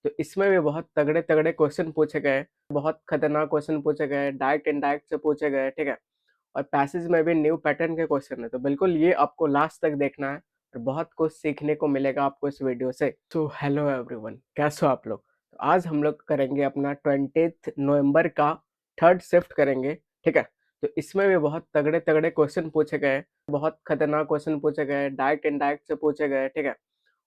तो इसमें भी बहुत तगड़े-तगड़े क्वेश्चन पूछे गए, बहुत खतरनाक क्वेश्चन पूछे गए, डायरेक्ट इनडायरेक्ट से पूछे गए, ठीक है? और पैसेज में भी न्यू पैटर्न के क्वेश्चन है, तो बिल्कुल ये आपको लास्ट तक देखना है और बहुत कुछ सीखने को मिलेगा आपको इस वीडियो से। सो हेलो एवरीवन, कैसे हो आप लोग? तो आज हम लोग करेंगे अपना 20th नवंबर का थर्ड शिफ्ट करेंगे, ठीक है? तो इसमें भी बहुत तगड़े-तगड़े क्वेश्चन पूछे गए, बहुत खतरनाक क्वेश्चन पूछे गए, डायरेक्ट इनडायरेक्ट से पूछे गए, ठीक है?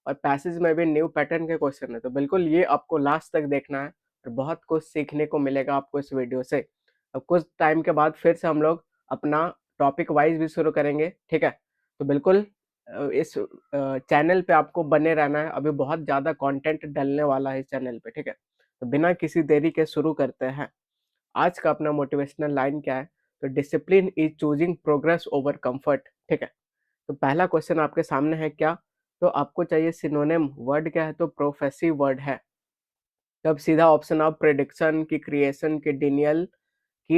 और पैसेज में भी न्यू पैटर्न के क्वेश्चन है, तो बिल्कुल ये आपको लास्ट तक देखना है और बहुत कुछ सीखने को मिलेगा आपको इस वीडियो से। अब कुछ टाइम के बाद फिर से हम लोग अपना टॉपिक वाइज भी शुरू करेंगे, ठीक है? तो बिल्कुल इस चैनल पे आपको बने रहना है, अभी बहुत ज़्यादा कंटेंट डलने वाला है इस चैनल पे, ठीक है? तो बिना किसी देरी के शुरू करते हैं। आज का अपना मोटिवेशनल लाइन क्या है? तो discipline is choosing progress over comfort, ठीक है? तो पहला क्वेश्चन आपके सामने है क्या? तो आपको चाहिए सिनोनिम, वर्ड क्या है? तो प्रोफेसिव वर्ड है। तब सीधा ऑप्शन ऑफ प्रेडिक्शन की, क्रिएशन की,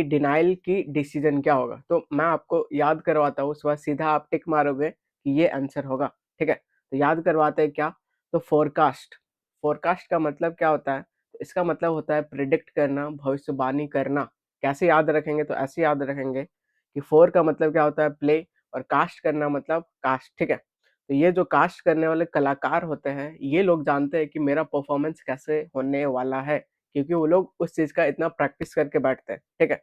डिनायल की, डिसीजन क्या होगा? तो मैं आपको याद करवाता हूँ, उसके बाद सीधा आप टिक मारोगे कि ये आंसर होगा, ठीक है? तो याद करवाते हैं क्या? तो फोरकास्ट। फोरकास्ट का मतलब क्या होता है? तो इसका मतलब होता है प्रिडिक्ट करना, भविष्यवाणी करना। कैसे याद रखेंगे? तो ऐसे याद रखेंगे कि फोर का मतलब क्या होता है? प्ले, और कास्ट करना मतलब कास्ट, ठीक है? तो ये जो कास्ट करने वाले कलाकार होते हैं, ये लोग जानते हैं कि मेरा परफॉर्मेंस कैसे होने वाला है, क्योंकि वो लोग उस चीज़ का इतना प्रैक्टिस करके बैठते हैं, ठीक है?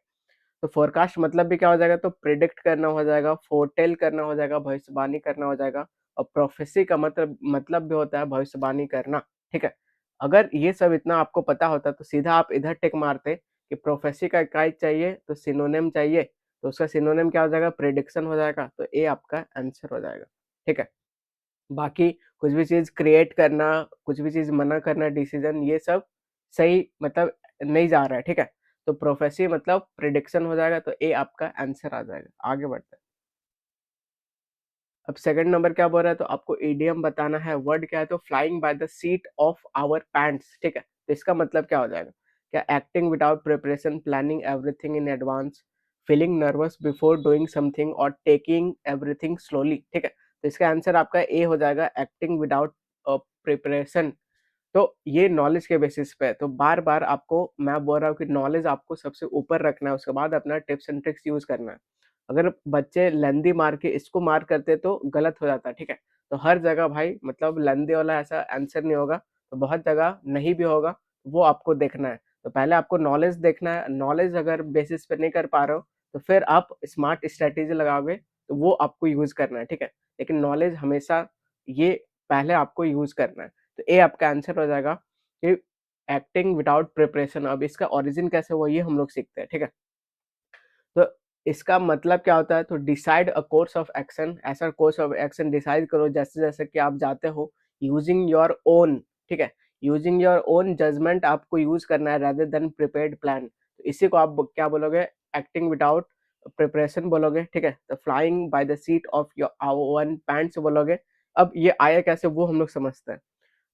तो फोरकास्ट मतलब भी क्या हो जाएगा? तो प्रिडिक्ट करना हो जाएगा, फोरटेल करना हो जाएगा, भविष्यवाणी करना हो जाएगा, और प्रोफेसी का मतलब भी होता है भविष्यवाणी करना, ठीक है? अगर ये सब इतना आपको पता होता तो सीधा आप इधर टिक मारते कि प्रोफेसी का इकाई चाहिए तो सिनोनिम चाहिए, तो उसका सिनोनिम क्या हो जाएगा? प्रेडिक्शन हो जाएगा, तो ए आपका आंसर हो जाएगा, ठीक है? बाकी कुछ भी चीज़ क्रिएट करना, कुछ भी चीज़ मना करना, डिसीज़न, ये सब सही मतलब नहीं जा रहा है, ठीक है? तो प्रोफेसी मतलब प्रेडिक्शन हो जाएगा, तो ए आपका आंसर आ जाएगा। आगे बढ़ते हैं। अब सेकंड नंबर क्या बोल रहा है? तो आपको इडियम बताना है। वर्ड क्या है? तो flying by the seat of our pants, ठीक है? तो इसका मतलब क्या हो जाएगा? क्या acting without preparation, planning everything in advance, feeling nervous before doing something, और टेकिंग एवरीथिंग स्लोली, ठीक है? तो इसका आंसर आपका ए हो जाएगा, एक्टिंग विदाउट प्रिपरेशन। तो ये नॉलेज के बेसिस पे है, तो बार-बार आपको मैं बोल रहा हूँ कि नॉलेज आपको सबसे ऊपर रखना है, उसके बाद अपना टिप्स एंड ट्रिक्स यूज़ करना है। अगर बच्चे लेंदी मार के इसको मार करते तो गलत हो जाता है, ठीक है? तो हर जगह भाई मतलब लेंदी वाला ऐसा आंसर नहीं होगा, तो बहुत जगह नहीं भी होगा, वो आपको देखना है। तो पहले आपको नॉलेज देखना है, नॉलेज अगर बेसिस पे नहीं कर पा रहे हो, तो फिर आप स्मार्ट स्ट्रैटेजी लगाओगे, तो वो आपको यूज़ करना है, ठीक है? लेकिन नॉलेज हमेशा ये पहले आपको यूज़ करना है। तो ए आपका आंसर हो जाएगा कि एक्टिंग विदाउट प्रिपरेशन। अब इसका ओरिजिन कैसे हुआ ये हम लोग सीखते हैं, ठीक है? तो इसका मतलब क्या होता है? तो decide a course of action, ऐसा कोर्स ऑफ एक्शन डिसाइड करो जैसे-जैसे कि आप जाते हो, यूजिंग योर ओन, ठीक है? यूजिंग योर ओन जजमेंट आपको यूज़ करना है रेदर देन प्रिपेयर्ड प्लान। तो इसी को आप क्या बोलोगे? एक्टिंग विदाउट प्रिपरेशन बोलोगे, ठीक है? तो flying by the seat of your own pants बोलोगे। अब ये आया कैसे वो हम लोग समझते हैं।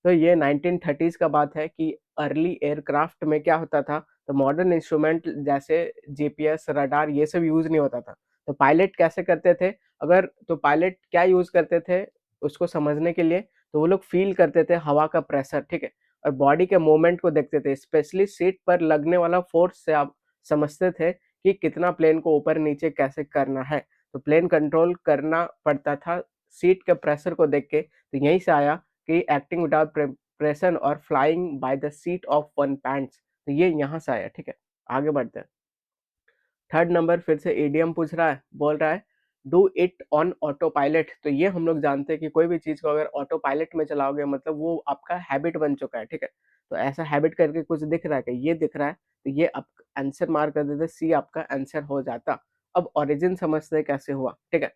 तो ये 1930s का बात है कि अर्ली एयरक्राफ्ट में क्या होता था, तो मॉडर्न इंस्ट्रूमेंट जैसे जीपीएस, रडार ये सब यूज़ नहीं होता था। तो पायलट कैसे करते थे? अगर तो पायलट क्या यूज़ करते थे उसको समझने के लिए, तो वो लोग फ़ील करते थे हवा का प्रेशर, ठीक है? और बॉडी के मूवमेंट को देखते थे, स्पेशली सीट पर लगने वाला फ़ोर्स से आप समझते थे कि कितना प्लेन को ऊपर-नीचे कैसे करना है। तो प्लेन कंट्रोल करना पड़ता था सीट के प्रेशर को देख के, तो यहीं से आया कि एक्टिंग विदाउट प्रिपरेशन और flying by the seat of one pants, तो ये यहाँ से आया, ठीक है? आगे बढ़ते हैं। थर्ड नंबर फिर से ईडीएम पूछ रहा है, बोल रहा है do it on auto pilot. तो ये हम लोग जानते हैं कि कोई भी चीज़ को अगर ऑटो पायलट में चलाओगे मतलब वो आपका हैबिट बन चुका है, ठीक है? तो ऐसा हैबिट करके कुछ दिख रहा है क्या? ये दिख रहा है, तो ये आप आंसर मार्क कर देते, सी आपका आंसर हो जाता। अब ओरिजिन समझते हैं कैसे हुआ, ठीक है?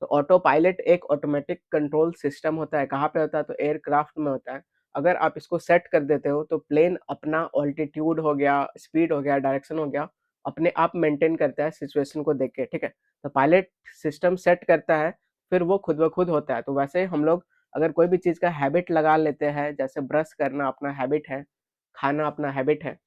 तो ऑटो पायलट एक ऑटोमेटिक कंट्रोल सिस्टम होता है, कहाँ पे होता है? तो एयरक्राफ्ट में होता है। अगर आप इसको सेट कर देते हो तो प्लेन अपना ऑल्टीट्यूड हो गया, स्पीड हो गया, डायरेक्शन हो गया, अपने आप मेंटेन करता है सिचुएशन को देख के, ठीक है? तो पायलट सिस्टम सेट करता है, फिर वो खुद ब खुद होता है। तो वैसे ही हम लोग अगर कोई भी चीज़ का हैबिट लगा लेते हैं, जैसे ब्रश करना अपना हैबिट है, खाना अपना हैबिट है,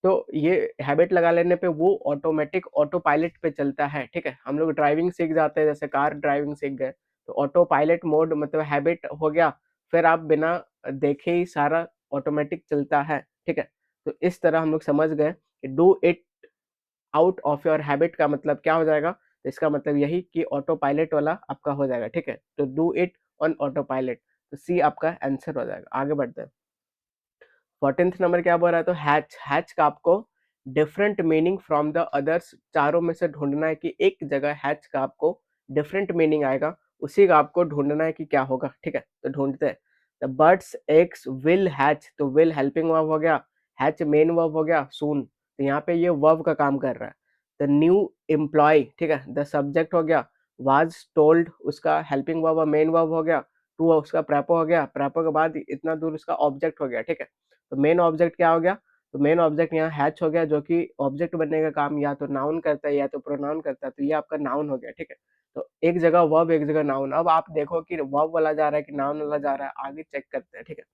तो ये हैबिट लगा लेने पे वो ऑटोमेटिक ऑटो पायलट पे चलता है, ठीक है? हम लोग ड्राइविंग सीख जाते हैं, जैसे कार ड्राइविंग सीख गए, तो ऑटो पायलट मोड मतलब हैबिट हो गया, फिर आप बिना देखे ही सारा ऑटोमेटिक चलता है, ठीक है। तो इस तरह हम लोग समझ गए कि do it out of your habit का मतलब क्या हो जाएगा, तो इसका मतलब यही कि ऑटो पायलट वाला आपका हो जाएगा, ठीक है। तो do it on auto pilot, तो सी आपका आंसर हो जाएगा। आगे बढ़ते हैं। 14th नंबर क्या बोल रहा है, तो हैच, हैच का आपको different meaning from the others, चारों में से ढूंढना है कि एक जगह हैच का आपको डिफरेंट मीनिंग आएगा, उसी का आपको ढूंढना है कि क्या होगा, ठीक है। तो ढूंढते हैं। The birds eggs will hatch, तो विल हेल्पिंग वर्ब हो गया, हैच मेन वर्ब हो गया सून, तो यहाँ पे ये वर्ब का काम कर रहा है। द न्यू एम्प्लॉय, ठीक है, द सब्जेक्ट हो गया, वाज टोल्ड उसका हेल्पिंग वर्ब और मेन वर्ब हो गया, टू उसका प्रेपो हो गया, प्रेपो के बाद इतना दूर उसका ऑब्जेक्ट हो गया, ठीक है। तो मेन ऑब्जेक्ट क्या हो गया, तो मेन ऑब्जेक्ट यहाँ हैच हो गया, जो कि ऑब्जेक्ट बनने का काम या तो नाउन करता है या तो प्रोनाउन करता है, तो ये आपका नाउन हो गया, ठीक है। तो एक जगह वर्ब एक जगह नाउन। अब आप देखो कि वर्ब वाला जा रहा है कि नाउन वाला जा रहा है, आगे चेक करते हैं, ठीक है।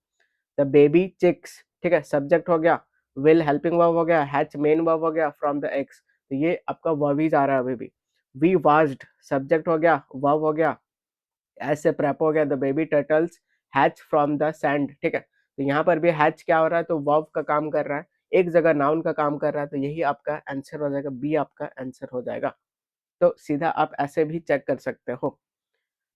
द बेबी चिक्स, ठीक है, सब्जेक्ट हो गया, विल हेल्पिंग वर्ब हो गया, हैच मेन वर्ब हो गया, फ्रॉम द एग्स, तो ये आपका वर्ब ही जा रहा है अभी भी। वी वाज्ड, सब्जेक्ट हो गया, वर्ब हो गया, ऐसे प्रेप हो गया, the baby turtles hatch from the sand, ठीक है। तो यहाँ पर भी हैच क्या हो रहा है, तो वर्ब का काम कर रहा है, एक जगह नाउन का काम कर रहा है, तो यही आपका आंसर हो जाएगा, बी आपका आंसर हो जाएगा। तो सीधा आप ऐसे भी चेक कर सकते हो।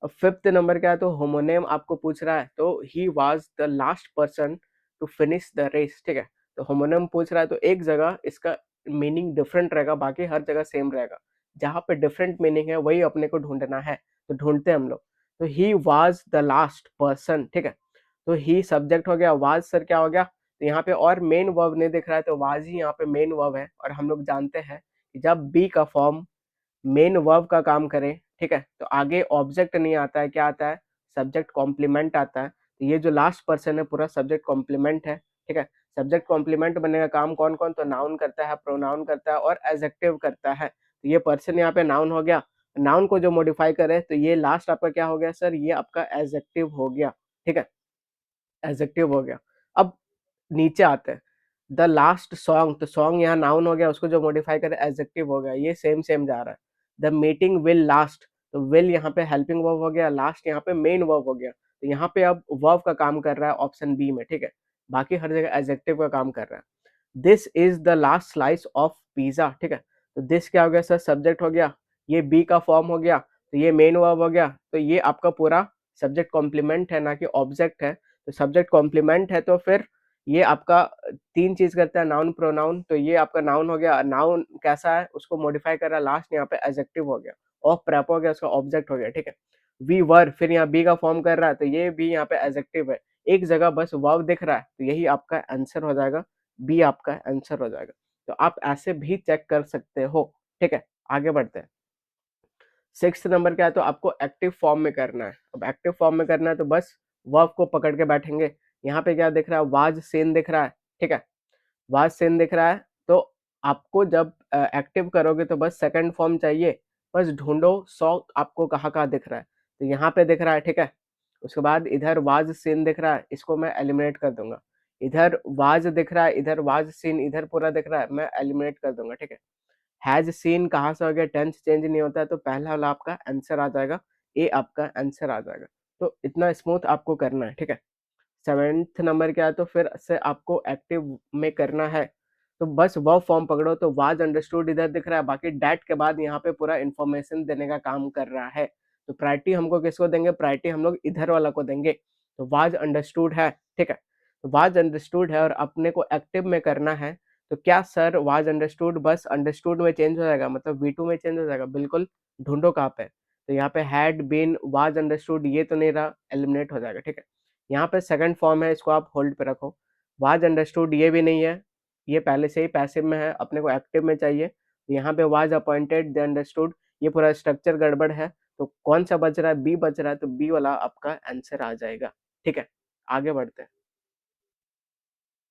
अब 5th नंबर क्या है, तो होमोनेम आपको पूछ रहा है, तो he was the last person to finish the race, ठीक है। तो होमोनेम पूछ रहा है, तो एक जगह इसका मीनिंग डिफरेंट रहेगा, बाकी हर जगह सेम रहेगा। जहाँ पे डिफरेंट मीनिंग है वही अपने को ढूंढना है, तो ढूंढते हैं हम लोग। तो he was the last person, ठीक है। तो ही सब्जेक्ट हो गया, वाज सर क्या हो गया, तो यहाँ पे और मेन वर्ब नहीं दिख रहा है, तो वाज ही यहाँ पे मेन वर्ब है, और हम लोग जानते हैं कि जब बी का फॉर्म मेन वर्ब का काम करे, ठीक है, तो आगे ऑब्जेक्ट नहीं आता है, क्या आता है, सब्जेक्ट कॉम्प्लीमेंट आता है। तो ये जो लास्ट पर्सन है पूरा सब्जेक्ट कॉम्प्लीमेंट है, ठीक है। सब्जेक्ट कॉम्प्लीमेंट बनने का काम कौन कौन, तो नाउन करता है, प्रोनाउन करता है और एडजेक्टिव करता है। तो ये पर्सन यहाँ पे नाउन हो गया, नाउन को जो मॉडिफाई करे, तो ये लास्ट आपका क्या हो गया सर, ये आपका एडजेक्टिव हो गया, ठीक है, एडजेक्टिव हो गया। अब नीचे आते हैं, द लास्ट सॉन्ग, तो सॉन्ग यहाँ नाउन हो गया, उसको जो मॉडिफाई करे एडजेक्टिव हो गया, ये सेम सेम जा रहा है। द मीटिंग विल लास्ट, तो विल यहाँ पे हेल्पिंग वर्ब हो गया, लास्ट यहाँ पे मेन वर्ब हो गया, तो यहाँ पे अब वर्ब का काम कर रहा है ऑप्शन बी में, ठीक है। बाकी हर जगह एडजेक्टिव का काम कर रहा है। This is the last slice of pizza, ठीक है। तो दिस क्या हो गया सर, सब्जेक्ट हो गया, ये बी का फॉर्म हो गया, तो ये मेन वर्ब हो गया, तो ये आपका पूरा सब्जेक्ट कॉम्प्लीमेंट है, ना कि ऑब्जेक्ट है। तो सब्जेक्ट कॉम्प्लीमेंट है, तो फिर ये आपका तीन चीज करता है, नाउन प्रोनाउन, तो ये आपका नाउन हो गया। नाउन कैसा है, उसको मॉडिफाई कर रहा है, लास्ट यहाँ पे एडजेक्टिव हो गया, ऑफ प्रेप हो गया, उसका ऑब्जेक्ट हो गया, ठीक है। वी वर, फिर यहाँ बी का फॉर्म कर रहा है, तो ये भी यहाँ पे एडजेक्टिव है, एक जगह बस वर्ब दिख रहा है, तो यही आपका आंसर हो जाएगा, बी आपका आंसर हो जाएगा। तो आप ऐसे भी चेक कर सकते हो, ठीक है। आगे बढ़ते हैं। 6th नंबर क्या है, तो आपको एक्टिव फॉर्म में करना है। अब एक्टिव फॉर्म में करना है, तो बस वर्ब को पकड़ के बैठेंगे। यहाँ पे क्या दिख रहा है, वाज सीन दिख रहा है, ठीक है, वाज सीन दिख रहा है। तो आपको जब एक्टिव करोगे तो बस सेकंड फॉर्म चाहिए, बस ढूंढो सॉ आपको कहाँ कहाँ दिख रहा है, तो यहाँ पे दिख रहा है, ठीक है। उसके बाद इधर वाज सीन दिख रहा है, इसको मैं एलिमिनेट कर दूंगा। इधर वाज दिख रहा है, इधर वाज सीन, इधर पूरा दिख रहा है, मैं एलिमिनेट कर दूंगा, ठीक है। हैज सीन कहाँ से हो गया, टेंस चेंज नहीं होता है, तो पहला वाला आपका आंसर आ जाएगा, ए आपका आंसर आ जाएगा। तो इतना स्मूथ आपको करना है, ठीक है। 7th नंबर क्या है, तो फिर से आपको एक्टिव में करना है, तो बस वर्ब फॉर्म पकड़ो। तो वाज अंडरस्टूड इधर दिख रहा है, बाकी डैट के बाद यहाँ पे पूरा इन्फॉर्मेशन देने का काम कर रहा है। तो प्रायोरिटी हमको किसको देंगे, प्रायोरिटी हम लोग इधर वाला को देंगे। तो वाज अंडरस्टूड है, ठीक है, तो वाज अंडरस्टूड है और अपने को एक्टिव में करना है। तो क्या सर वाज अंडरस्टूड बस अंडरस्टूड में चेंज हो जाएगा, मतलब V2 में चेंज हो जाएगा, बिल्कुल। ढूंढो कहाँ पे, तो यहाँ पे हैड बीन वाज अंडरस्टूड ये तो नहीं रहा, एलिमिनेट हो जाएगा, ठीक है। यहाँ पे सेकंड फॉर्म है, इसको आप होल्ड पे रखो। वाज अंडरस्टूड ये भी नहीं है, ये पहले से ही पैसिव में है, अपने को एक्टिव में चाहिए। यहाँ पे वाज अपॉइंटेड दे अंडरस्टूड, ये पूरा स्ट्रक्चर गड़बड़ है, तो कौन सा बच रहा है, बी बच रहा है, तो बी वाला आपका आंसर आ जाएगा, ठीक है। आगे बढ़ते हैं।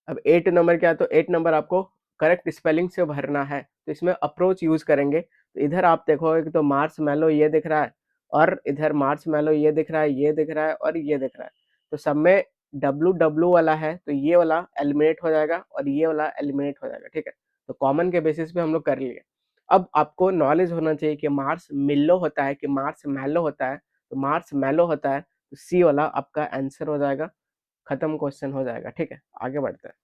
अब 8 नंबर क्या है, तो 8 नंबर आपको करेक्ट स्पेलिंग से भरना है, तो इसमें अप्रोच यूज करेंगे। तो इधर आप देखोगे कि तो मार्स मैलो ये दिख रहा है, और इधर मार्स मैलो ये दिख रहा है, ये दिख रहा है और ये दिख रहा है। तो सब में डब्लू डब्लू वाला है, तो ये वाला एलिमिनेट हो जाएगा और ये वाला एलिमिनेट हो जाएगा, ठीक है। तो कॉमन के बेसिस पे हम लोग कर लिए। अब आपको नॉलेज होना चाहिए कि मार्स मिल्लो होता है कि मार्स मैलो होता है, तो मार्स मैलो होता है, तो सी वाला आपका आंसर हो जाएगा। खत्म क्वेश्चन हो जाएगा, ठीक है। आगे बढ़ते हैं।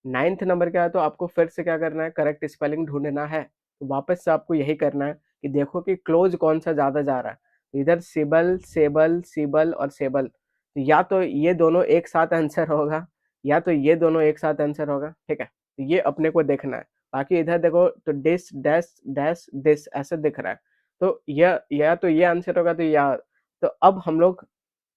9th नंबर क्या है, तो आपको फिर से क्या करना है, करेक्ट स्पेलिंग ढूंढना है। तो वापस से आपको यही करना है कि देखो कि क्लोज कौन सा ज्यादा जा रहा है। इधर सिबल, सेबल, सिबल और सेबल, तो या तो ये दोनों एक साथ आंसर होगा या तो ये दोनों एक साथ आंसर होगा, ठीक है। तो ये अपने को देखना है। बाकी इधर देखो तो डिस डैश डैश दिस ऐसे दिख रहा है, तो यह या तो ये आंसर होगा तो या। तो अब हम लोग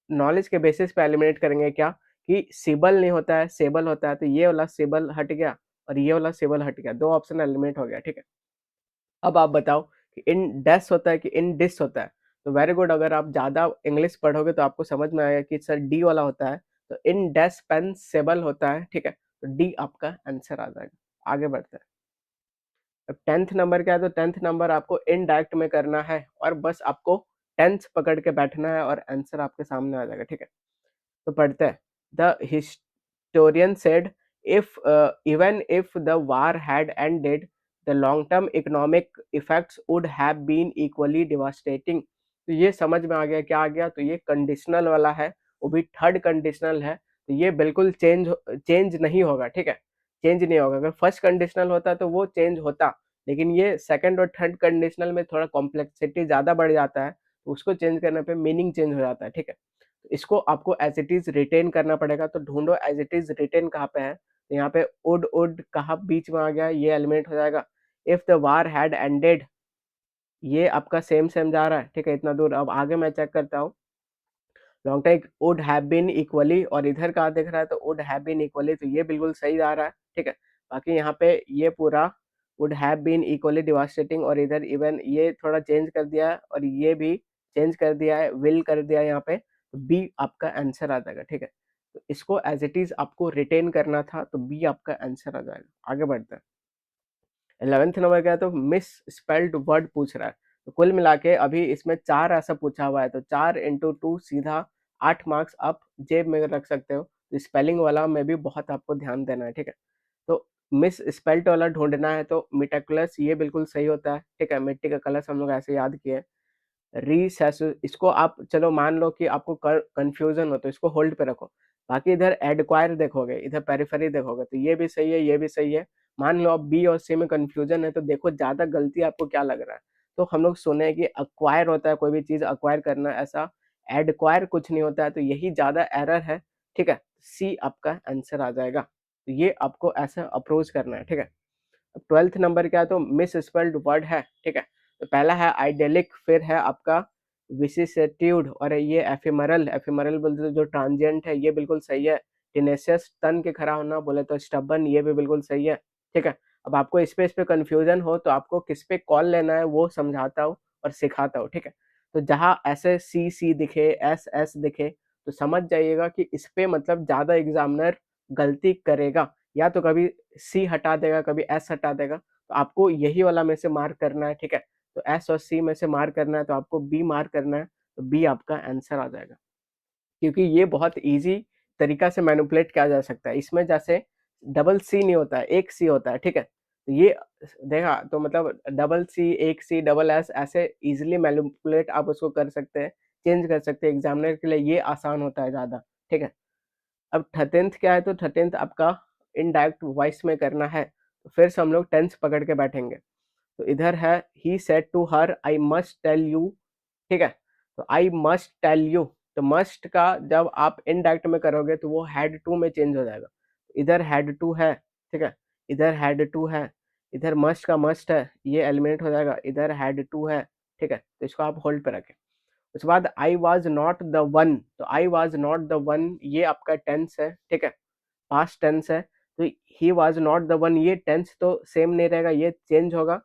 नॉलेज के बेसिस पे एलिमिनेट करेंगे क्या, कि सिबल नहीं होता है, सेबल होता है। तो ये वाला सिबल हट गया और ये वाला सिबल हट गया, दो ऑप्शन एलिमिनेट हो गया, ठीक है। अब आप बताओ कि इन डैश होता है कि इन डिस होता है। तो वेरी गुड, अगर आप ज़्यादा इंग्लिश पढ़ोगे तो आपको समझ में आएगा कि सर डी वाला होता है, तो इन डैश पेन सेबल होता है, ठीक है। तो डी आपका आंसर आ जाएगा। आगे बढ़ते हैं। अब 10th नंबर क्या है, तो 10th नंबर आपको इनडायरेक्ट में करना है और बस आपको टेंस पकड़ के बैठना है और आंसर आपके सामने आ जाएगा, ठीक है। तो पढ़ते हैं। The historian said if even if the war had ended, the long term economic effects would have been equally devastating। तो ये समझ में आ गया, क्या आ गया, तो ये कंडीशनल वाला है, वो भी थर्ड कंडीशनल है। तो ये बिल्कुल चेंज नहीं होगा, ठीक है। चेंज नहीं होगा। अगर फर्स्ट कंडीशनल होता तो वो चेंज होता, लेकिन ये सेकंड और थर्ड कंडीशनल में थोड़ा कॉम्प्लेक्सिटी ज़्यादा बढ़ जाता है, तो उसको चेंज करने पे मीनिंग चेंज हो जाता है, ठीक है। तो इसको आपको एज इट इज रिटेन करना पड़ेगा। तो ढूंढो एज इट इज रिटेन कहाँ पे है। तो यहाँ पे उड कहाँ बीच में आ गया, ये एलिमेंट हो जाएगा। If the war had ended, ये आपका सेम सेम जा रहा है, ठीक है, इतना दूर। अब आगे मैं चेक करता हूँ। Long time would have been equally, और इधर कहाँ दिख रहा है, तो वुड हैव बीन इक्वली, तो ये बिल्कुल सही जा रहा है, ठीक है। बाकी यहाँ पे ये पूरा would have been equally devastating, और इधर इवन ये थोड़ा चेंज कर दिया है और ये भी चेंज कर दिया है, विल कर दिया है यहाँ पे। तो बी आपका आंसर आ जाएगा, ठीक है। तो इसको एज इट इज आपको रिटेन करना था, तो बी आपका आंसर आ जाएगा। आगे बढ़ते हैं। 11th नंबर क्या है, तो मिस स्पेल्ड वर्ड पूछ रहा है। तो कुल मिला के अभी इसमें 4 ऐसा पूछा हुआ है, तो 4 × 2 सीधा 8 मार्क्स आप जेब में रख सकते हो। तो स्पेलिंग वाला में भी बहुत आपको ध्यान देना है, ठीक है। तो मिस स्पेल्ट वाला ढूंढना है, तो मेटिकुलस ये बिल्कुल सही होता है, ठीक है। मिट्टी का कलश हम लोग ऐसे याद किए। रिसेसु, इसको आप चलो मान लो कि आपको कंफ्यूजन हो तो इसको होल्ड पे रखो। बाकी इधर एडक्वायर देखोगे, इधर पेरिफेरी देखोगे, तो ये भी सही है, ये भी सही है। मान लो अब बी और सी में कंफ्यूजन है, तो देखो ज्यादा गलती आपको क्या लग रहा है। तो हम लोग सुने कि अक्वायर होता है, कोई भी चीज अक्वायर करना, ऐसा एडक्वायर कुछ नहीं होता है, तो यही ज्यादा एरर है, ठीक है। सी आपका आंसर आ जाएगा। तो ये आपको ऐसा अप्रोच करना है, ठीक है। 12th नंबर क्या है, तो मिस स्पेल्ड वर्ड है, ठीक है। तो पहला है आइडेलिक, फिर है आपका विसिसेट्यूड, और ये एफिमरल, एफिमरल बोलते तो जो ट्रांजिएंट है, ये बिल्कुल सही है। टिनेसियस, तन के खड़ा होना बोले तो स्टबन, ये भी बिल्कुल सही है, ठीक है। अब आपको इस पे कंफ्यूजन हो तो आपको किस पे कॉल लेना है वो समझाता हूँ और सिखाता हूँ, ठीक है। तो जहाँ ऐसे सी सी दिखे, एस एस दिखे, तो समझ जाइएगा कि इस पे मतलब ज्यादा एग्जामिनर गलती करेगा, या तो कभी सी हटा देगा, कभी एस हटा देगा। तो आपको यही वाला में से मार्क करना है, ठीक है। तो एस और सी में से मार्क करना है, तो आपको बी मार्क करना है। तो बी आपका आंसर आ जाएगा, क्योंकि ये बहुत इजी तरीका से मैनिपुलेट किया जा सकता है। इसमें जैसे डबल सी नहीं होता है, एक सी होता है, ठीक है। तो ये देखा, तो मतलब डबल सी, एक सी, डबल एस, ऐसे इजीली मैनिपुलेट आप उसको कर सकते हैं, चेंज कर सकते हैं। एग्जामिनर के लिए ये आसान होता है ज़्यादा, ठीक है। अब 13th क्या है, तो 13th आपका इनडायरेक्ट वॉइस में करना है। तो फिर से हम लोग टेंस पकड़ के बैठेंगे। तो इधर है he said to her I must tell you, ठीक है। तो आई मस्ट टेल यू, तो मस्ट का जब आप इनडायरेक्ट में करोगे तो वो हैड टू में चेंज हो जाएगा। इधर हैड टू है, ठीक है, इधर हैड टू है, इधर मस्ट का मस्ट है, ये एलिमिनेट हो जाएगा। इधर हैड टू है, ठीक है। तो इसको आप होल्ड पे रखें। उसके बाद I was not the one, तो I was not the one, ये आपका टेंस है, ठीक है, पास्ट टेंस है। तो he was not the one, ये टेंस तो सेम नहीं रहेगा, ये चेंज होगा।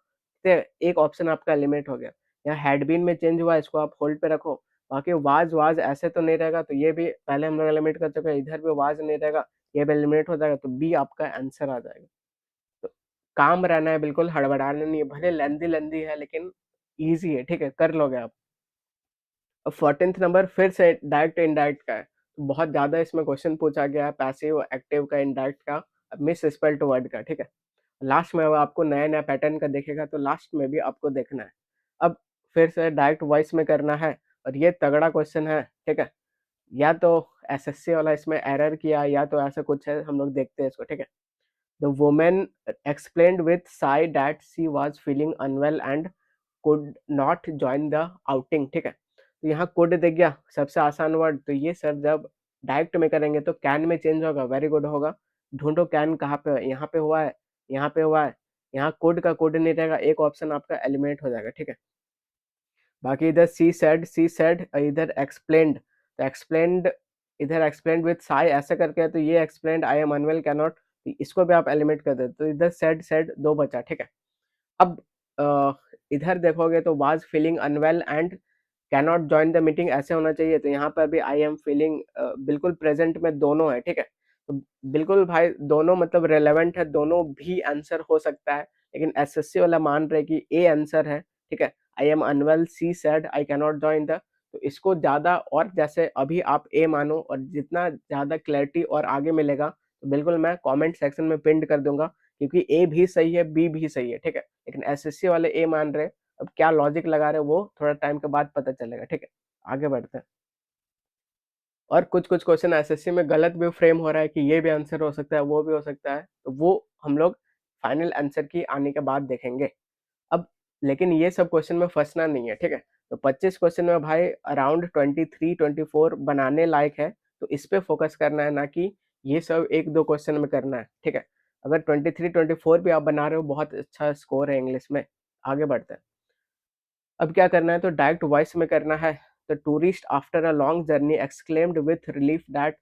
तो एक ऑप्शन आपका एलिमिनेट हो गया। यहाँ हैड बीन में चेंज हुआ, इसको आप होल्ड पे रखो। बाकी वाज वाज ऐसे तो नहीं रहेगा, तो ये भी पहले हम लोग एलिमिनेट कर चुके हैं। इधर भी वाज नहीं रहेगा, ये भी एलिमिनेट हो जाएगा। तो बी आपका आंसर आ जाएगा। तो काम रहना है, बिल्कुल हड़बड़ाना नहीं है। भले लेंदी लेंदी है लेकिन ईजी है, ठीक है, कर लोगे आप। अब 14th नंबर फिर से डायरेक्ट इनडायरेक्ट का है। तो बहुत ज़्यादा इसमें क्वेश्चन पूछा गया है, पैसिव एक्टिव का, इनडायरेक्ट का, मिस स्पेल्ड वर्ड का, ठीक है। लास्ट में वो आपको नया नया पैटर्न का देखेगा, तो लास्ट में भी आपको देखना है। अब फिर से डायरेक्ट वॉइस में करना है, और ये तगड़ा क्वेश्चन है, ठीक है। या तो एसएससी वाला इसमें एरर किया या तो ऐसा कुछ है, हम लोग देखते हैं इसको, ठीक है। The women explained with sigh that she was feeling unwell and could not join the outing, ठीक है। तो यहाँ कुड दिख गया, सबसे आसान वर्ड। तो ये सर जब डायरेक्ट में करेंगे तो कैन में चेंज होगा, वेरी गुड होगा। ढूंढो कैन कहाँ पे है, यहाँ पे हुआ है, यहाँ पे हुआ है। यहाँ कुड का कुड नहीं रहेगा, एक ऑप्शन आपका एलिमिनेट हो जाएगा, ठीक है। बाकी इधर सी सेड इधर एक्सप्लेन्ड, तो एक्सप्लेन्ड इधर एक्सप्लेन्ड विथ साई ऐसे करके है, तो ये explained I am unwell can not, इसको भी आप एलिमिनेट कर देते, तो इधर सेड दो बचा, ठीक है। अब अ, इधर देखोगे तो was feeling unwell and can not join the meeting ऐसे होना चाहिए, तो यहाँ पर भी आई एम फीलिंग बिल्कुल प्रेजेंट में दोनों है, ठीक है। तो बिल्कुल भाई दोनों मतलब रेलेवेंट है, दोनों भी आंसर हो सकता है, लेकिन एसएससी वाला मान रहे कि ए आंसर है, ठीक है। I am unwell, she said I can not join the, तो इसको ज़्यादा और जैसे अभी आप ए मानो और जितना ज़्यादा क्लैरिटी और आगे मिलेगा तो बिल्कुल मैं कमेंट सेक्शन में पिन कर दूंगा, क्योंकि ए भी सही है, बी भी सही है, ठीक है। लेकिन एसएससी वाले ए मान रहे, अब क्या लॉजिक लगा रहे वो थोड़ा टाइम के बाद पता चलेगा, ठीक है। आगे बढ़ते हैं। और कुछ-कुछ क्वेश्चन एसएससी में गलत भी फ्रेम हो रहा है कि ये भी आंसर हो सकता है, वो भी हो सकता है, तो वो हम लोग फाइनल आंसर की आने के बाद देखेंगे। अब लेकिन ये सब क्वेश्चन में फँसना नहीं है, ठीक है? तो 25 क्वेश्चन में भाई अराउंड 23-24 बनाने लायक है, तो इस पे फ़ोकस करना है, ना कि ये सब 1-2 क्वेश्चन में करना है, ठीक है? अगर 23-24 भी आप बना रहे हो, बहुत अच्छा स्कोर है इंग्लिश में। आगे बढ़ते हैं। अब क्या करना है, तो डायरेक्ट वॉइस में करना है। The tourist after a long journey exclaimed with relief that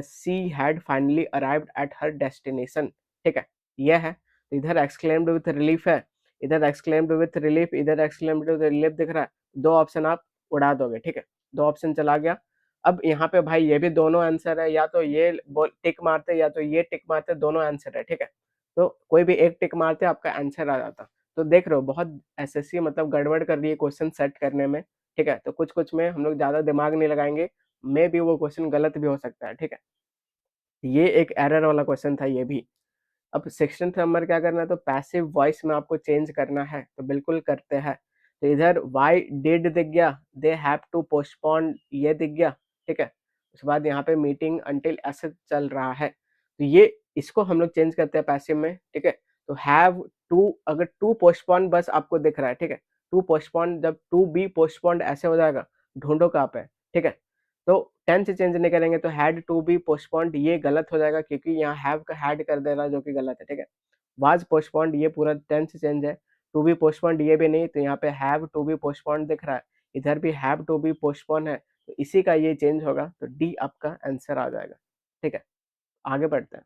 she had finally arrived at her destination, ठीक है? ये है, तो इधर एक्सक्लेम्ड विथ रिलीफ है, इधर एक्सक्लेम्ड विथ रिलीफ, इधर एक्सक्लेम्ड विथ रिलीफ दिख रहा है। 2 ऑप्शन आप उड़ा दोगे, ठीक है? 2 ऑप्शन चला गया। अब यहाँ पे भाई ये भी दोनों आंसर है, या तो ये बोल टिक मारते या तो ये टिक मारते, दोनों आंसर है, ठीक है? तो कोई भी एक टिक मारते आपका आंसर आ जाता। तो देख रहे हो बहुत एसएससी मतलब गड़बड़ कर रही है क्वेश्चन सेट करने में, ठीक है? तो कुछ-कुछ में हम लोग ज़्यादा दिमाग नहीं लगाएँगे, मे बी वो क्वेश्चन गलत भी हो सकता है, ठीक है? ये एक एरर वाला क्वेश्चन था ये भी। अब 16th नंबर क्या करना है, तो पैसिव वॉइस में आपको चेंज करना है, तो बिल्कुल करते हैं। तो इधर व्हाई डिड दिख गया, दे हैव टू पोस्टपोन ये दिख गया, ठीक है? उसके बाद यहाँ पे मीटिंग अंटिल ऐसे चल रहा है। तो ये इसको हम लोग चेंज करते हैं पैसिव में, ठीक है? तो हैव टू, अगर टू पोस्टपोन बस आपको दिख रहा है, ठीक है? टू पोस्टपोन, जब टू बी पोस्टपोन्ड ऐसे हो जाएगा, ढूँढो कहाँ पे है, ठीक है? तो टेंस चेंज नहीं करेंगे, तो हैड टू बी पोस्टपोन्ड ये गलत हो जाएगा, क्योंकि यहाँ हैव का हैड कर दे रहा है जो कि गलत है, ठीक है। वाज पोस्टपोन्ड ये पूरा टेंस चेंज है। टू बी पोस्टपोन्ड ये भी नहीं, तो यहाँ पे हैव टू बी पोस्टपोन्ड दिख रहा है, इधर भी हैव टू बी पोस्टपोन है, तो इसी का ये चेंज होगा, तो डी आपका आंसर आ जाएगा, ठीक है। आगे बढ़ते हैं।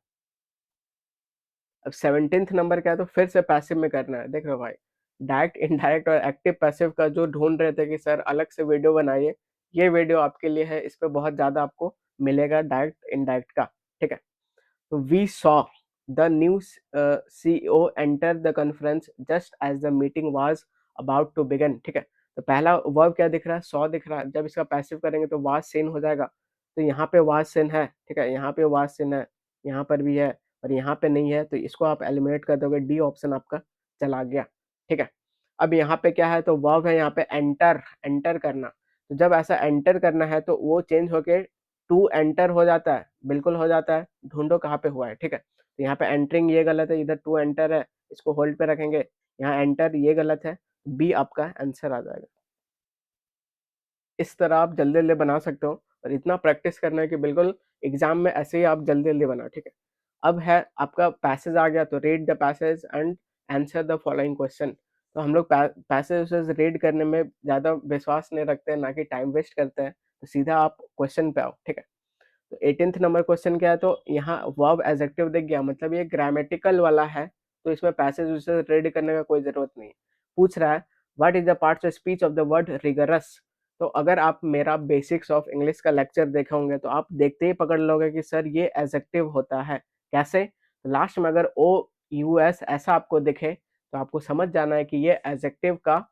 अब 17th नंबर क्या है, तो फिर से पैसिव में करना है। देख रहे हो भाई, डायरेक्ट, इनडायरेक्ट और एक्टिव पैसिव का जो ढूँढ रहे थे कि सर अलग से वीडियो बनाइए, ये वीडियो आपके लिए है। इस पे बहुत ज़्यादा आपको मिलेगा डायरेक्ट, इनडायरेक्ट का, ठीक है। तो we saw the new CEO enter the conference just as the meeting was about to begin, ठीक है। तो पहला वर्ब क्या दिख रहा है, सॉ दिख रहा है। जब इसका पैसिव करेंगे तो वाज़ सीन हो जाएगा। तो यहाँ पे वाज़ सीन है, ठीक है, यहाँ पे वाज़ सीन है, यहाँ पर भी है और यहाँ पे नहीं है, तो इसको आप एलिमिनेट कर दोगे, डी ऑप्शन आपका चला गया, ठीक है। अब यहाँ पे क्या है, तो वर्ब है यहाँ पे एंटर, एंटर करना। तो जब ऐसा एंटर करना है तो वो चेंज होके टू एंटर हो जाता है, बिल्कुल हो जाता है। ढूँढो कहाँ पे हुआ है, ठीक है। तो यहाँ पे एंटरिंग ये गलत है, इधर टू एंटर है, इसको होल्ड पे रखेंगे। यहाँ एंटर ये गलत है, बी आपका आंसर आ जाएगा। इस तरह आप जल्दी-जल्दी बना सकते हो और इतना प्रैक्टिस करना है कि बिल्कुल एग्ज़ाम में ऐसे ही आप जल्दी-जल्दी बनाओ, ठीक है। अब है आपका पैसेज आ गया, तो read the passage and answer the following question. तो हम लोग पैसेज रीड करने में ज़्यादा विश्वास नहीं रखते हैं, ना कि टाइम वेस्ट करते हैं, तो सीधा आप क्वेश्चन पे आओ, ठीक है। तो 18th नंबर क्वेश्चन क्या है, तो यहाँ वर्ब एडजेक्टिव दिख गया, मतलब ये ग्रामेटिकल वाला है, तो इसमें पैसेज वैसेज रेडी करने का कोई ज़रूरत नहीं है। पूछ रहा है what is the parts of speech of the word rigorous. तो अगर आप मेरा बेसिक्स ऑफ इंग्लिश का लेक्चर देखे होंगे, तो आप देखते ही पकड़ लोगे कि सर ये एडजेक्टिव होता है। कैसे? तो लास्ट में अगर ओ यू एस ऐसा आपको दिखे, तो आपको समझ जाना है कि ये एडजेक्टिव का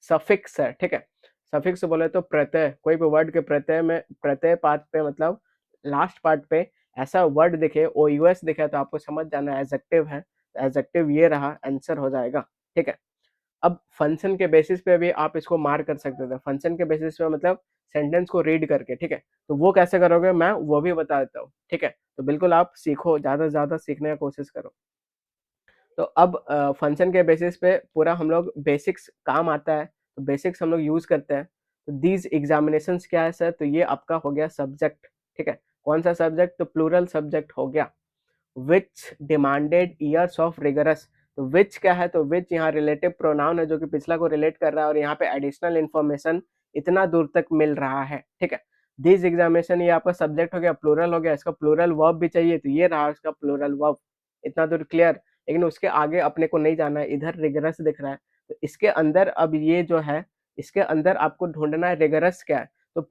सफिक्स है, ठीक है। सफिक्स बोले तो प्रत्यय, कोई भी वर्ड के प्रत्यय में, प्रत्यय पार्ट पे मतलब लास्ट पार्ट पे ऐसा वर्ड दिखे, ओयूएस दिखे, तो आपको समझ जाना है एडजेक्टिव है। तो एडजेक्टिव ये रहा, आंसर हो जाएगा, ठीक है। अब फंक्शन के बेसिस पे भी आप इसको मार्क कर सकते थे, फंक्शन के बेसिस पे मतलब सेंटेंस को रीड करके, ठीक है? तो वो कैसे करोगे मैं वो भी बता देता हूँ, ठीक है? तो बिल्कुल आप सीखो, ज़्यादा से ज़्यादा सीखने का कोशिश करो। तो अब फंक्शन के बेसिस पे पूरा हम लोग बेसिक्स काम आता है, तो बेसिक्स हम लोग यूज़ करते हैं। तो दीज़ एग्ज़ामिनेशंस क्या है सर? तो ये आपका हो गया सब्जेक्ट, ठीक है? कौन-सा सब्जेक्ट? तो प्लूरल सब्जेक्ट हो गया। Which demanded years of rigorous. तो व्हिच क्या है? तो व्हिच यहाँ रिलेटिव प्रोनाउन है जो कि पिछला को रिलेट कर रहा है और यहाँ पे एडिशनल इन्फॉर्मेशन इतना दूर तक मिल रहा है, ठीक है? दिस एग्जामिनेशन ये आपका सब्जेक्ट हो गया, प्लूरल हो गया, इसका प्लूरल वर्ब भी चाहिए तो ये रहा इसका प्लूरल वर्ब। इतना दूर क्लियर? लेकिन उसके आगे अपने को नहीं जाना है, इधर रिगरस दिख रहा है। तो इसके अंदर अब ये जो है, इसके अंदर आपको ढूँढना है रिगरस क्या है? तो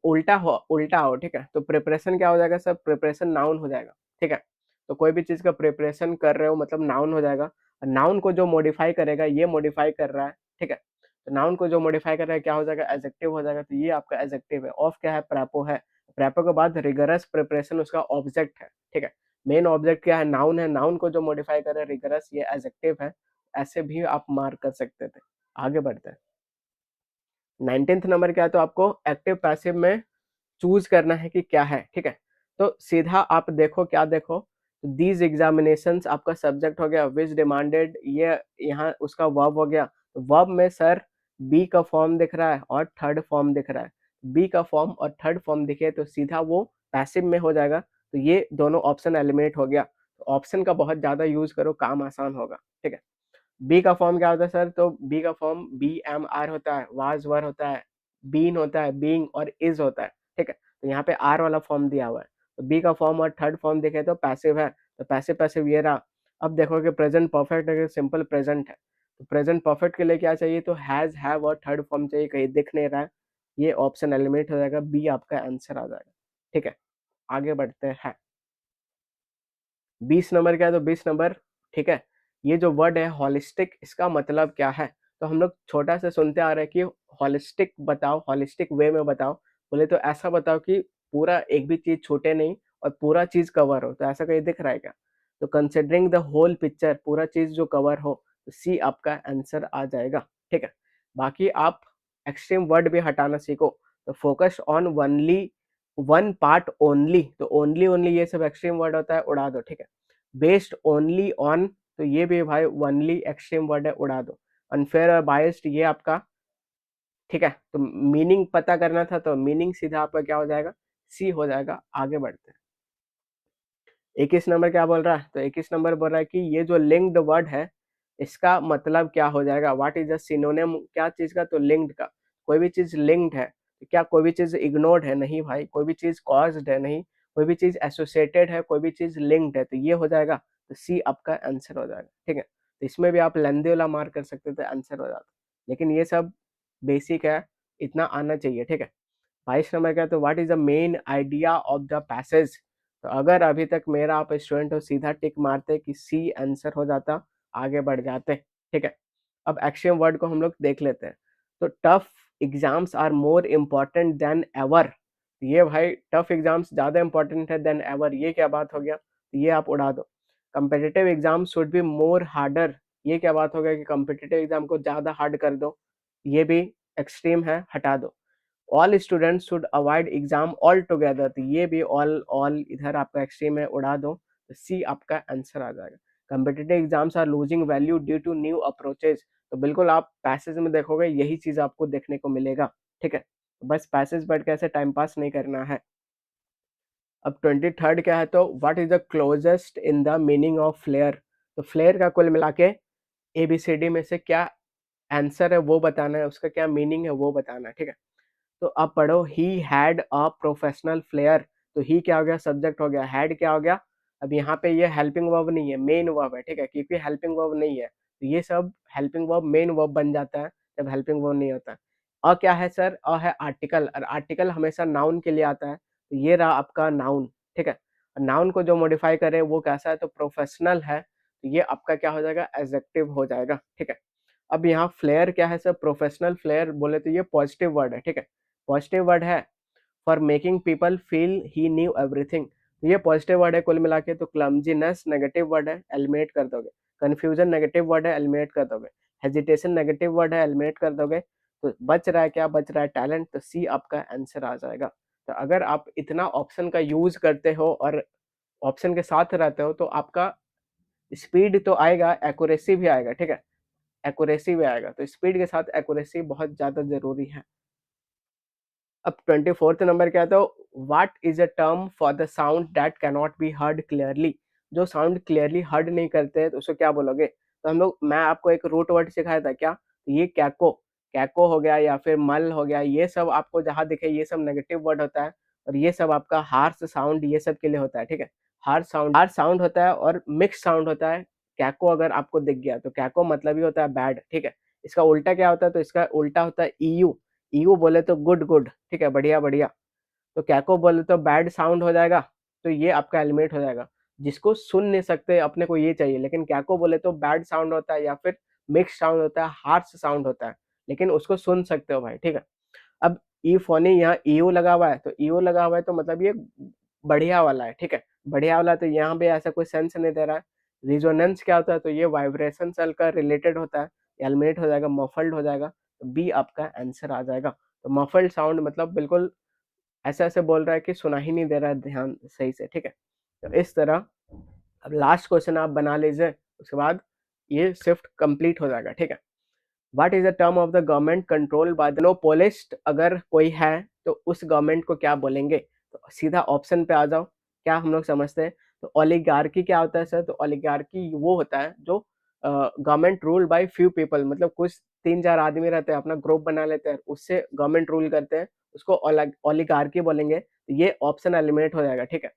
उल्टा हो, ठीक है? तो प्रिपरेशन क्या हो जाएगा सर? प्रिपरेशन नाउन हो जाएगा, ठीक है? तो कोई भी चीज़ का प्रिपरेशन कर रहे हो मतलब नाउन हो जाएगा। नाउन को जो मॉडिफाई करेगा ये मॉडिफाई कर रहा है, ठीक है? तो नाउन को जो मॉडिफाई कर रहा है क्या हो जाएगा? एडजेक्टिव हो जाएगा। तो ये आपका एडजेक्टिव है। ऑफ क्या है? प्रेपो है। प्रेपो के बाद रिगरस प्रिपरेशन उसका ऑब्जेक्ट है, ठीक है? मेन ऑब्जेक्ट क्या है? नाउन है। नाउन को जो मॉडिफाई कर रहा है रिगरस ये एडजेक्टिव है। ऐसे भी आप मार्क कर सकते थे। आगे बढ़ते हैं। 19th नंबर क्या है? तो आपको एक्टिव पैसिव में चूज़ करना है कि क्या है, ठीक है? तो सीधा आप देखो, क्या देखो? दीज़ एग्ज़ामिनेशंस आपका सब्जेक्ट हो गया, व्हिच डिमांडेड ये यहाँ उसका वर्ब हो गया। तो वर्ब में सर बी का फॉर्म दिख रहा है और थर्ड फॉर्म दिख रहा है। बी का फॉर्म और थर्ड फॉर्म दिखे तो सीधा वो पैसिव में हो जाएगा। तो ये दोनों ऑप्शन एलिमिनेट हो गया। तो ऑप्शन का बहुत ज़्यादा यूज़ करो, काम आसान होगा, ठीक है? बी का फॉर्म क्या होता है सर? तो बी का फॉर्म बीएमआर होता है, वाज़ वर होता है, बीन होता है, बीइंग और इज़ होता है, ठीक है? तो यहाँ पे आर वाला फॉर्म दिया हुआ है। तो बी का फॉर्म और थर्ड फॉर्म देखें तो पैसिव है, तो पैसिव ये रहा। अब देखोगे प्रेज़ेंट परफेक्ट है कि सिंपल प्रेज़ेंट है। तो प्रेज़ेंट परफेक्ट के लिए क्या चाहिए? तो हैज़, हैव और थर्ड फॉर्म चाहिए, कहीं दिख नहीं रहा है। ये ऑप्शन एलिमिनेट हो जाएगा, बी आपका आंसर आ जाएगा, ठीक है? आगे बढ़ते हैं। 20 नंबर क्या है? तो 20 नंबर, ठीक है? ये जो वर्ड है होलिस्टिक, इसका मतलब क्या है? तो हम लोग छोटा से सुनते आ रहे हैं कि होलिस्टिक बताओ, होलिस्टिक वे में बताओ। बोले तो ऐसा बताओ कि पूरा एक भी चीज़ छूटे नहीं और पूरा चीज़ कवर हो, तो ऐसा कहीं दिख रहा है क्या? तो कंसिडरिंग द होल पिक्चर, पूरा चीज़ जो कवर हो, तो सी आपका आंसर आ जाएगा, ठीक है? बाकी आप एक्सट्रीम वर्ड भी हटाना सीखो, तो focus on only one part only, तो ओनली ये सब एक्सट्रीम वर्ड होता है, उड़ा दो, ठीक है? बेस्ड ओनली ऑन, तो ये भी भाई ओनली एक्सट्रीम वर्ड है, उड़ा दो। अनफेयर और बायस्ड ये आपका, ठीक है? तो मीनिंग पता करना था तो मीनिंग सीधा आपका क्या हो जाएगा? सी हो जाएगा। आगे बढ़ते हैं। 21 नंबर क्या बोल रहा है? तो 21 नंबर बोल रहा है कि ये जो लिंक्ड वर्ड है, इसका मतलब क्या हो जाएगा? व्हाट इज़ द सिनोनिम क्या चीज़ का? तो लिंक्ड का। कोई भी चीज़ लिंक्ड है, तो क्या कोई भी चीज़ इग्नोर्ड है? नहीं भाई। कोई भी चीज़ कॉज़्ड है? नहीं। कोई भी चीज़ एसोसिएटेड है, कोई भी चीज़ लिंक्ड है, तो ये हो जाएगा। तो सी आपका आंसर हो जाएगा, ठीक है? तो इसमें भी आप लेंदी वाला मार्क कर सकते थे, आंसर हो जाता। लेकिन ये सब बेसिक है, इतना आना चाहिए, ठीक है? 22 नंबर का तो what is the main idea of the passage? तो अगर अभी तक मेरा आप स्टूडेंट हो सीधा टिक मारते कि सी आंसर हो जाता, आगे बढ़ जाते, ठीक है? अब एक्सियम वर्ड को हम लोग देख लेते हैं। तो tough exams are more important than ever. ये भाई टफ एग्जाम्स ज़्यादा इम्पोर्टेंट है देन एवर, ये क्या बात हो गया? तो ये आप उड़ा दो। Competitive exam should be more harder, ये क्या बात हो गया कि कम्पिटिटिव एग्जाम को ज़्यादा हार्ड कर दो? ये भी एक्सट्रीम है, हटा दो। All students should avoid exam all together, तो ये भी ऑल इधर आपका एक्सट्रीम है, उड़ा दो। तो सी आपका आंसर आ जाएगा। Competitive exams are losing value due to new approaches, तो बिल्कुल आप पैसेज में देखोगे यही चीज आपको देखने को मिलेगा, ठीक है? बस पैसेज पढ़ के ऐसे टाइम पास नहीं करना है। अब 23rd क्या है? तो what is the closest in the meaning of flair? तो फ्लेयर का कुल मिला के एबीसीडी में से क्या आंसर है वो बताना है, उसका क्या मीनिंग है वो बताना है, ठीक है? तो अब पढ़ो, he had a professional flair. तो ही क्या हो गया? सब्जेक्ट हो गया। हैड क्या हो गया? अब यहाँ पे ये हेल्पिंग वर्ब नहीं है, मेन वर्ब है, ठीक है? क्योंकि हेल्पिंग वर्ब नहीं है, तो ये सब हेल्पिंग वर्ब मेन वर्ब बन जाता है जब हेल्पिंग वर्ब नहीं होता है। अ क्या है सर? अ है आर्टिकल, और आर्टिकल हमेशा नाउन के लिए आता है, तो ये रहा आपका नाउन, ठीक है? नाउन को जो मॉडिफाई करे वो कैसा है? तो प्रोफेशनल है, तो ये आपका क्या हो जाएगा? एडजेक्टिव हो जाएगा, ठीक है? अब यहाँ फ्लेयर क्या है सर? प्रोफेशनल फ्लेयर बोले तो ये पॉजिटिव वर्ड है, ठीक है? पॉजिटिव वर्ड है for making people feel he new everything, ये पॉजिटिव वर्ड है कुल मिला के। तो क्लमजीनेस नेगेटिव वर्ड है, एलिमिनेट कर दोगे। कंफ्यूजन नेगेटिव वर्ड है, एलिमिनेट कर दोगे। हेजिटेशन नेगेटिव वर्ड है, एलिमिनेट कर दोगे तो बच रहा है क्या, बच रहा है टैलेंट, तो सी आपका आंसर आ जाएगा। तो अगर आप इतना ऑप्शन का यूज़ करते हो और ऑप्शन के साथ रहते हो तो आपका स्पीड तो आएगा, एक्यूरेसी भी आएगा, ठीक है? एक्यूरेसी भी आएगा, तो स्पीड के साथ एक्यूरेसी बहुत ज़्यादा ज़रूरी है। अब 24th नंबर क्या है, तो what is a term for the sound that can not be heard clearly? जो साउंड क्लियरली हर्ड नहीं करते हैं तो उसको क्या बोलोगे? तो हम लोग मैं आपको एक रूट वर्ड सिखाया था क्या? तो ये कैको, कैको हो गया या फिर मल हो गया, ये सब आपको जहाँ दिखे ये सब नेगेटिव वर्ड होता है और ये सब आपका हार्श साउंड ये सब के लिए होता है, ठीक है? हार्श साउंड होता है और मिक्स साउंड होता है। कैको अगर आपको दिख गया तो कैको मतलब ही होता है बैड, ठीक है? इसका उल्टा क्या होता है? तो इसका उल्टा होता है ईयू। ईयू बोले तो गुड गुड, ठीक है, बढ़िया बढ़िया। तो कैको बोले तो बैड साउंड हो जाएगा, तो ये आपका एलिमिनेट हो जाएगा। जिसको सुन नहीं सकते अपने को ये चाहिए, लेकिन कैको बोले तो बैड साउंड होता है या फिर मिक्स साउंड होता है, हार्श साउंड होता है, लेकिन उसको सुन सकते हो भाई, ठीक है। अब ई फोनी यहाँ ईयू लगा हुआ है, तो ईयू लगा हुआ है तो मतलब ये बढ़िया वाला है, ठीक है। बढ़िया वाला तो यहाँ पे ऐसा कोई सेंस नहीं दे रहा है। रिजोनेंस क्या होता है? तो ये वाइब्रेशन सेल का रिलेटेड होता है, एलिमिनेट हो जाएगा, मफल्ड हो जाएगा, तो बी आपका आंसर आ जाएगा। तो मफल्ड साउंड मतलब बिल्कुल ऐसे-ऐसे बोल रहा है कि सुना ही नहीं दे रहा है ध्यान सही से, ठीक है? तो इस तरह अब लास्ट क्वेश्चन आप बना लीजिए, उसके बाद ये शिफ्ट कंप्लीट हो जाएगा, ठीक है? What is the term of the government controlled by the monopolist? अगर कोई है तो उस गवर्नमेंट को क्या बोलेंगे? तो सीधा ऑप्शन पे आ जाओ, क्या हम लोग समझते हैं? तो ओलिगार्की क्या होता है सर? तो ओलिगार्की वो होता है जो government ruled by few people, मतलब कुछ 3-4 आदमी रहते हैं, अपना ग्रुप बना लेते हैं, उससे गवर्नमेंट रूल करते हैं, उसको ओलिगार्की बोलेंगे। तो ये ऑप्शन एलिमिनेट हो जाएगा, ठीक है?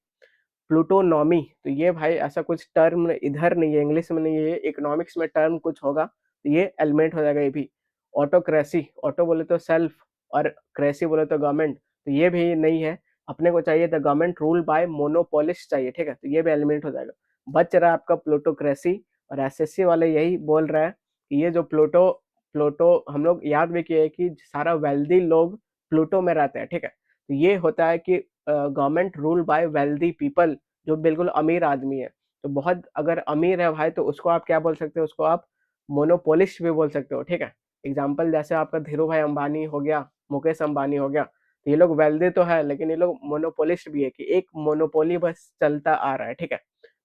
प्लूटोनॉमी, तो ये भाई ऐसा कुछ टर्म इधर नहीं है, इंग्लिश में नहीं है, ये इकोनॉमिक्स में टर्म कुछ होगा, तो ये एलिमिनेट हो जाएगा ये भी। ऑटोक्रेसी, ऑटो बोले तो सेल्फ और क्रेसी बोले तो गवर्नमेंट, तो ये भी नहीं है। अपने को चाहिए the government rule by monopolist चाहिए, ठीक है? तो ये भी एलिमिनेट हो जाएगा। बच रहा है आपका प्लूटोक्रेसी, और एसएससी वाले यही बोल रहा है कि ये जो प्लूटो प्लूटो हम लोग याद भी किए कि सारा वेल्दी लोग प्लूटो में रहते हैं, ठीक है? तो ये होता है कि government rule by wealthy people, जो बिल्कुल अमीर आदमी है। तो बहुत अगर अमीर है भाई तो उसको आप क्या बोल सकते हो? उसको आप मोनोपोलिस्ट भी बोल सकते हो, ठीक है? एग्ज़ाम्पल जैसे आपका धीरू भाई अंबानी हो गया, मुकेश अंबानी हो गया, तो ये लोग वेल्दी तो है लेकिन ये लोग मोनोपोलिस्ट भी है कि एक मोनोपोली बस चलता आ रहा है, ठीक है?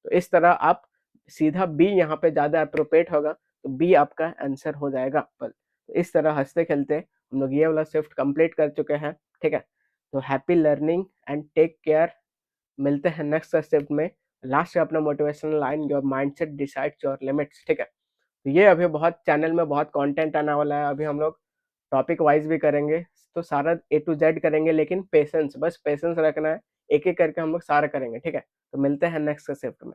तो इस तरह आप सीधा बी यहाँ पे ज़्यादा एप्रोप्रिएट होगा, तो बी आपका आंसर हो जाएगा। तो इस तरह हँसते-खेलते हम लोग ये वाला शिफ्ट कंप्लीट कर चुके हैं, ठीक है? तो happy learning and take care. मिलते हैं नेक्स्ट शिफ्ट में। लास्ट अपना motivational line, your mindset decides your limits, ठीक है? तो ये अभी बहुत चैनल में बहुत कंटेंट आने वाला है। अभी हम लोग टॉपिक वाइज़ भी करेंगे, तो सारा ए टू ज़ेड करेंगे, लेकिन पेशेंस, बस पेशेंस रखना है। एक-एक करके हम लोग सारा करेंगे, ठीक है? तो मिलते हैं नेक्स्ट शिफ्ट में।